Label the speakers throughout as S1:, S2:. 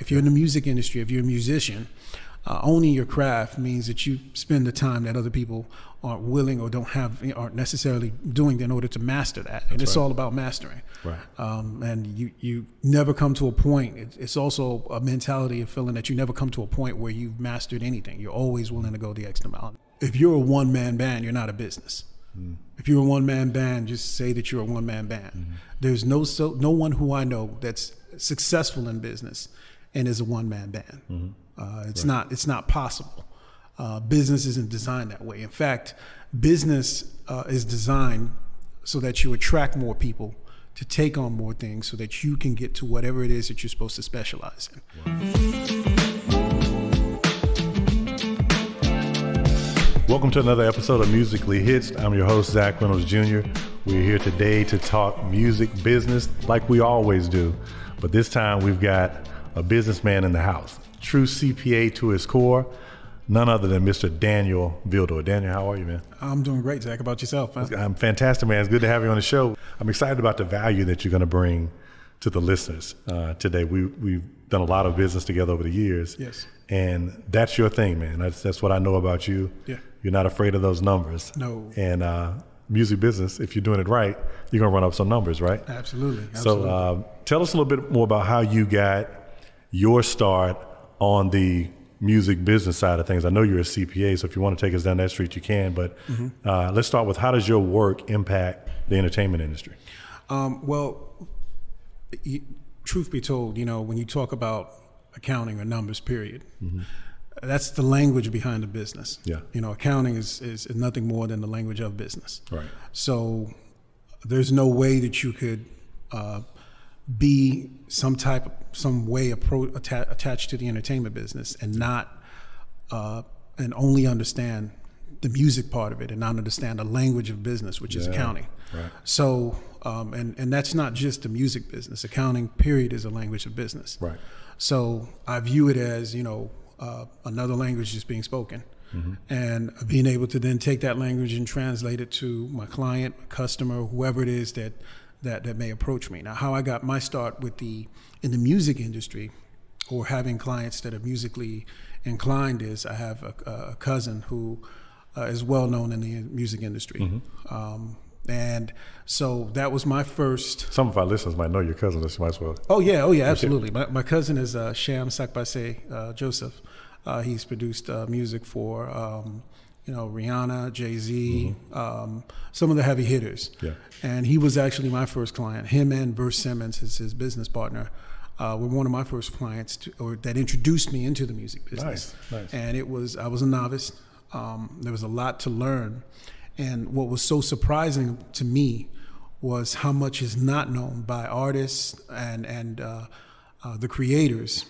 S1: If you're in the music industry, if you're a musician, owning your craft means that you spend the time that other people aren't willing or aren't necessarily doing in order to master that. And it's all about mastering.
S2: Right.
S1: And you never come to a point. It's also a mentality of feeling that you never come to a point where you've mastered anything. You're always willing to go the extra mile. If you're a one-man band, you're not a business. If you're a one-man band, just say that you're a one-man band. There's no one who I know that's successful in business and is a one-man band. It's not possible. Business isn't designed that way. In fact, business is designed so that you attract more people to take on more things so that you can get to whatever it is that you're supposed to specialize in.
S2: Welcome to another episode of Musically Hitched. I'm your host, Zach Reynolds Jr. We're here today to talk music business like we always do. But this time we've got a businessman in the house, true CPA to his core, none other than Mr. Daniel Vildor. Daniel, how are you, man?
S1: I'm doing great, Zach. How about yourself? Huh?
S2: I'm fantastic, man. It's good to have you on the show. I'm excited about the value that you're going to bring to the listeners today. We've done a lot of business together over the years.
S1: Yes.
S2: And that's your thing, man. That's what I know about you.
S1: Yeah.
S2: You're not afraid of those numbers.
S1: No.
S2: And music business, if you're doing it right, you're going to run up some numbers, right?
S1: Absolutely.
S2: So tell us a little bit more about how you got your start on the music business side of things. I know you're a CPA, so if you want to take us down that street, you can. But let's start with, how does your work impact the entertainment industry?
S1: Truth be told, when you talk about accounting or numbers, period, that's the language behind the business.
S2: Yeah.
S1: Accounting is nothing more than the language of business.
S2: Right.
S1: So there's no way that you could be some way attached to the entertainment business and not and only understand the music part of it and not understand the language of business, which is accounting.
S2: Right.
S1: So and that's not just the music business. Accounting, period, is a language of business.
S2: Right.
S1: So I view it as another language is being spoken, and being able to then take that language and translate it to my client, my customer, whoever it is that may approach me. Now, how I got my start in the music industry, or having clients that are musically inclined, is I have a cousin who is well known in the music industry. And so that was my first.
S2: Some of our listeners might know your cousin, so you might as well.
S1: Oh yeah, absolutely. My cousin is Sham Sakbase Joseph. He's produced music for Rihanna, Jay-Z, some of the heavy hitters. Yeah. And he was actually my first client. Him and Verse Simmons, his business partner, were one of my first clients that introduced me into the music business.
S2: Nice.
S1: And I was a novice. There was a lot to learn. And what was so surprising to me was how much is not known by artists and the creators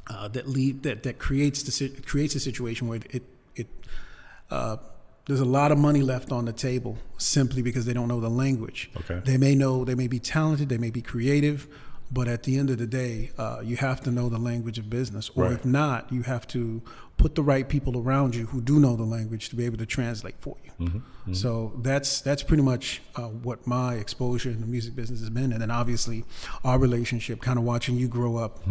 S1: that creates a situation where there's a lot of money left on the table simply because they don't know the language.
S2: Okay.
S1: They may be talented, they may be creative, but at the end of the day, you have to know the language of business. Or if not, you have to put the right people around you who do know the language to be able to translate for you. So that's pretty much what my exposure in the music business has been. And then obviously our relationship, kind of watching you grow up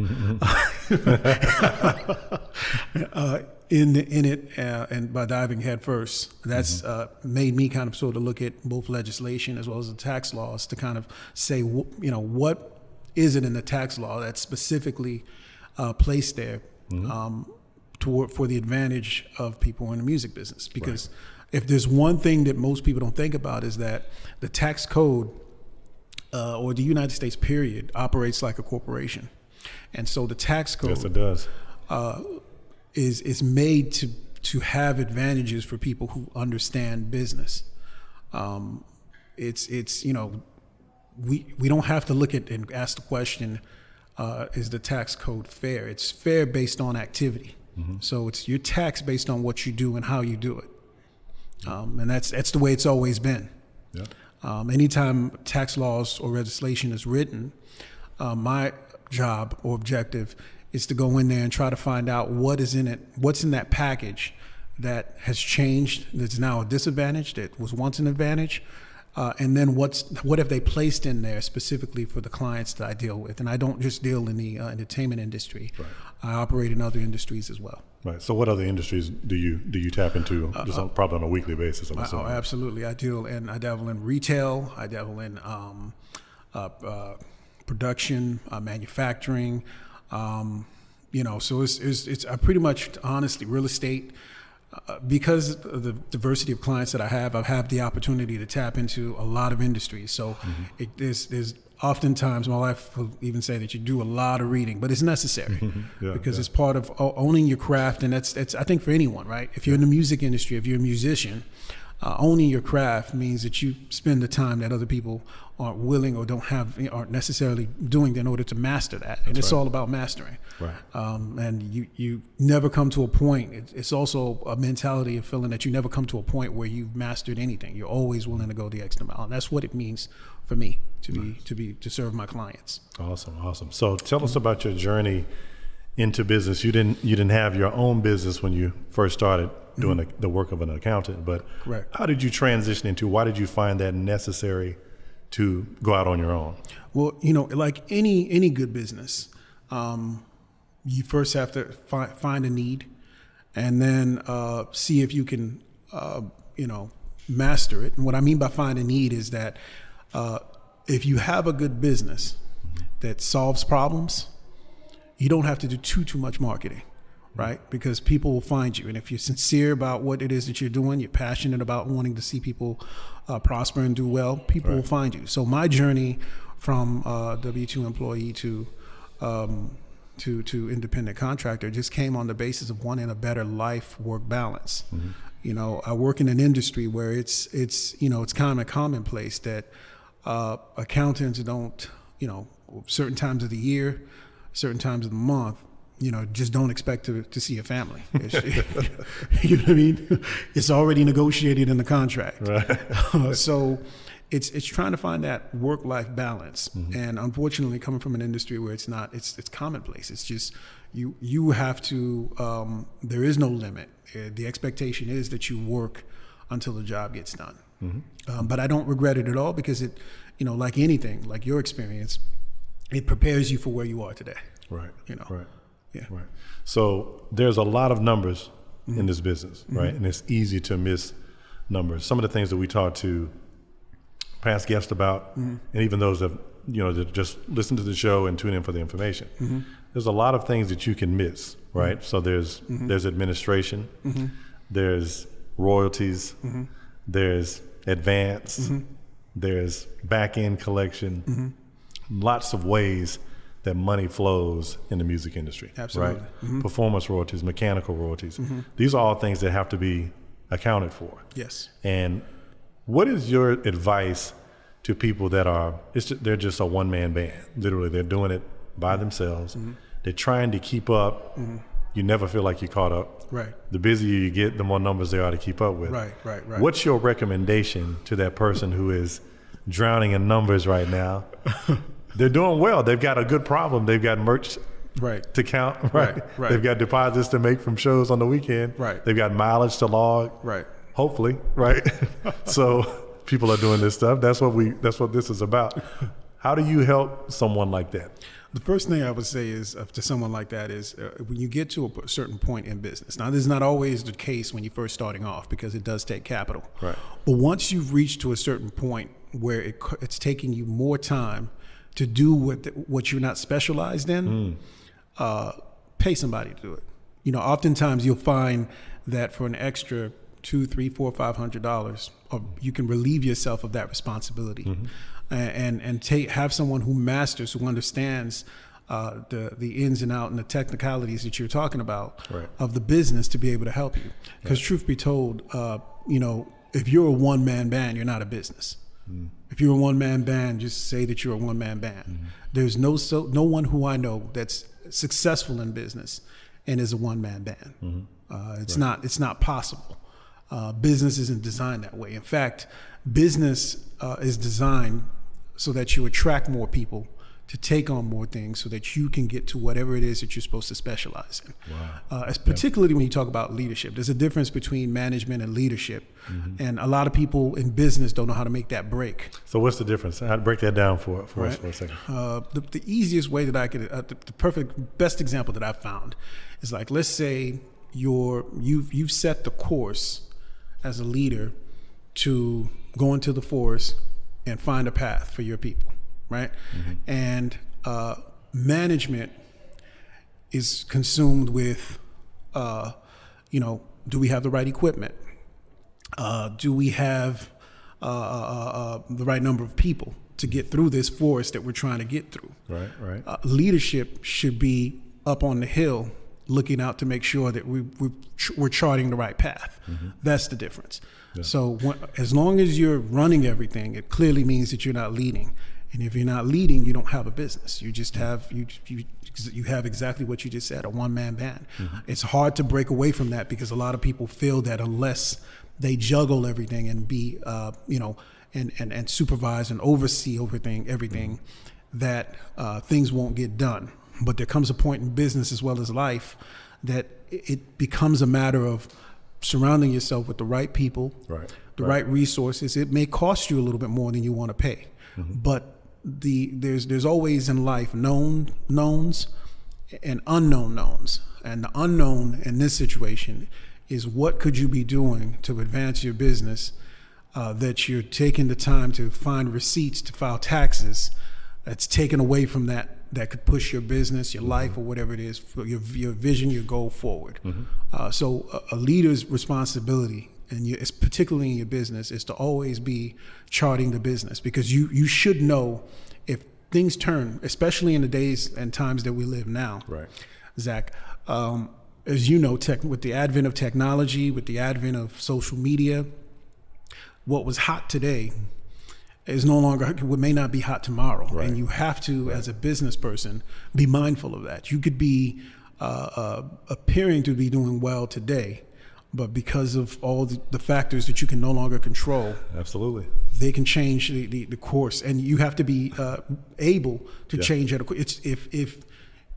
S1: in it and by diving head first, that's made me kind of sort of look at both legislation as well as the tax laws to kind of say, what is it in the tax law that's specifically placed there for the advantage of people in the music business? Because if there's one thing that most people don't think about, is that the tax code or the United States, period, operates like a corporation. And so the tax code,
S2: yes, it does,
S1: is made to have advantages for people who understand business. We don't have to look at and ask the question, is the tax code fair? It's fair based on activity. So you're taxed based on what you do and how you do it. And that's the way it's always been.
S2: Yeah.
S1: Anytime tax laws or legislation is written, my job or objective is to go in there and try to find out what's in that package that has changed, that's now a disadvantage, that was once an advantage, And then what have they placed in there specifically for the clients that I deal with? And I don't just deal in the entertainment industry. Right. I operate in other industries as well.
S2: Right. So what other industries do you tap into probably on a weekly basis?
S1: Oh, absolutely. I dabble in retail. I dabble in production, manufacturing. So it's I pretty much, honestly, real estate. Because of the diversity of clients that I have the opportunity to tap into a lot of industries. So there's oftentimes, my wife will even say that you do a lot of reading, but it's necessary because it's part of owning your craft. And that's I think for anyone, right? If you're in the music industry, if you're a musician, owning your craft means that you spend the time that other people aren't willing or aren't necessarily doing in order to master that. And it's all about mastering. Right. And you never come to a point. It's also a mentality of feeling that you never come to a point where you've mastered anything. You're always willing to go the extra mile. And that's what it means for me to serve my clients.
S2: Awesome. So tell us about your journey into business. You didn't have your own business when you first started doing the work of an accountant, but correct. How did you transition into? Why did you find that necessary to go out on your own?
S1: Well, like any good business, you first have to find a need, and then see if you can, master it. And what I mean by find a need is that if you have a good business that solves problems, you don't have to do too much marketing. Right? Because people will find you. And if you're sincere about what it is that you're doing, you're passionate about wanting to see people prosper and do well, people will find you. So my journey from W-2 employee to independent contractor just came on the basis of wanting a better life-work balance. I work in an industry where it's kind of commonplace that accountants don't, certain times of the year, certain times of the month, just don't expect to see a family. You know what I mean? It's already negotiated in the contract. Right. So it's trying to find that work-life balance. And unfortunately, coming from an industry where it's not, it's commonplace. It's just, you have to, there is no limit. The expectation is that you work until the job gets done. But I don't regret it at all because it, like anything, like your experience, it prepares you for where you are today.
S2: Right. Right.
S1: Yeah.
S2: Right. So there's a lot of numbers in this business, right? And it's easy to miss numbers. Some of the things that we talk to past guests about, and even those that that just listen to the show and tune in for the information. There's a lot of things that you can miss, right? So there's administration, there's royalties, there's advance, there's back end collection, lots of ways that money flows in the music industry.
S1: Absolutely.
S2: Right? Performance royalties, mechanical royalties. These are all things that have to be accounted for.
S1: Yes.
S2: And what is your advice to people that they're just a one-man band? Literally, they're doing it by themselves. They're trying to keep up. You never feel like you're caught up.
S1: Right.
S2: The busier you get, the more numbers there are to keep up with.
S1: Right.
S2: What's your recommendation to that person who is drowning in numbers right now? They're doing well. They've got a good problem. They've got merch to count. Right. They've got deposits to make from shows on the weekend.
S1: Right.
S2: They've got mileage to log.
S1: Right.
S2: Hopefully. Right. So people are doing this stuff. That's what this is about. How do you help someone like that?
S1: The first thing I would say is to someone like that is when you get to a certain point in business. Now, this is not always the case when you're first starting off because it does take capital.
S2: Right.
S1: But once you've reached to a certain point where it's taking you more time to do what you're not specialized in, pay somebody to do it. Oftentimes you'll find that for an extra $200, $300, $400, $500, you can relieve yourself of that responsibility, and have someone who masters, who understands the ins and outs and the technicalities that you're talking about of the business to be able to help you. Because truth be told, if you're a one-man band, you're not a business. If you're a one-man band, just say that you're a one-man band. There's no one who I know that's successful in business and is a one-man band. It's not possible. Business isn't designed that way. In fact, business is designed so that you attract more people to take on more things so that you can get to whatever it is that you're supposed to specialize in.
S2: Wow.
S1: Particularly when you talk about leadership. There's a difference between management and leadership. And a lot of people in business don't know how to make that break.
S2: So what's the difference? I'd break that down for us for a second.
S1: The easiest way that I could, the perfect, best example that I've found is like, let's say you've set the course as a leader to go into the forest and find a path for your people, right? And management is consumed with, do we have the right equipment? Do we have the right number of people to get through this forest that we're trying to get through?
S2: Right.
S1: Leadership should be up on the hill looking out to make sure that we're charting the right path. That's the difference. Yeah. So as long as you're running everything, it clearly means that you're not leading. And if you're not leading, you don't have a business. You just have you have exactly what you just said, a one-man band. It's hard to break away from that because a lot of people feel that unless they juggle everything and be and supervise and oversee everything that things won't get done. But there comes a point in business as well as life that it becomes a matter of surrounding yourself with the right people, the right resources. It may cost you a little bit more than you want to pay, but there's always in life known knowns and unknown knowns. And the unknown in this situation is what could you be doing to advance your business that you're taking the time to find receipts to file taxes that's taken away from that could push your business, your life, or whatever it is, for your vision, your goal forward. So a leader's responsibility, and it's particularly in your business, is to always be charting the business, because you should know if things turn, especially in the days and times that we live now. Right, Zach. As you know, with the advent of technology, with the advent of social media, what was hot today is no longer, may not be hot tomorrow. Right. And you have to, as a business person, be mindful of that. You could be appearing to be doing well today, but because of all the factors that you can no longer control, absolutely, they can change the course, and you have to be able to change it. It's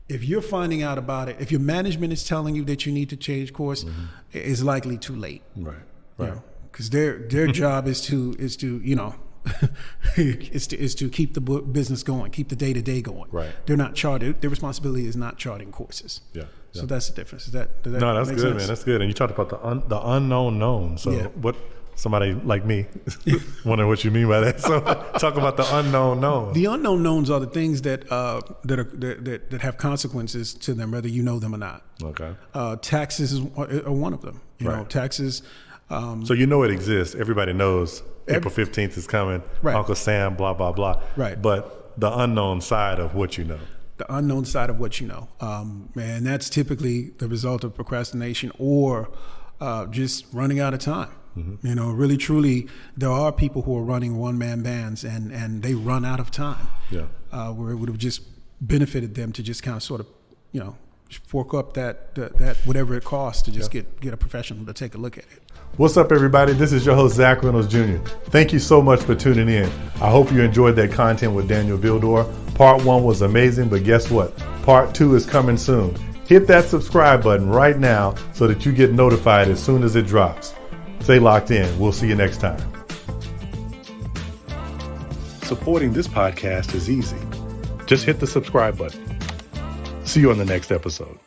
S1: if you're finding out about it, if your management is telling you that you need to change course, it's likely too late. Right. Because their job is to is to keep the business going, keep the day-to-day going. Right. They're not charted. Their responsibility is not charting courses. Yeah. So that's the difference. Does that
S2: no, that's
S1: make
S2: good,
S1: sense?
S2: Man. That's good. And you talked about the unknown known. So what? Somebody like me wondering what you mean by that. So talk about the unknown known.
S1: The unknown knowns are the things that have consequences to them, whether you know them or not. Okay. Taxes are one of them. You know, taxes.
S2: So it exists. Everybody knows April 15th is coming. Right. Uncle Sam, blah, blah, blah. Right. But the unknown side of what you know.
S1: The unknown side of what you know. And that's typically the result of procrastination or just running out of time. Really, truly, there are people who are running one-man bands and they run out of time. Yeah. Where it would have just benefited them to just kind of sort of, fork up that whatever it costs to just get a professional to take a look at it.
S2: What's up, everybody? This is your host, Zach Reynolds Jr. Thank you so much for tuning in. I hope you enjoyed that content with Daniel Vildor. Part 1 was amazing, but guess what? Part 2 is coming soon. Hit that subscribe button right now so that you get notified as soon as it drops. Stay locked in. We'll see you next time. Supporting this podcast is easy. Just hit the subscribe button. See you on the next episode.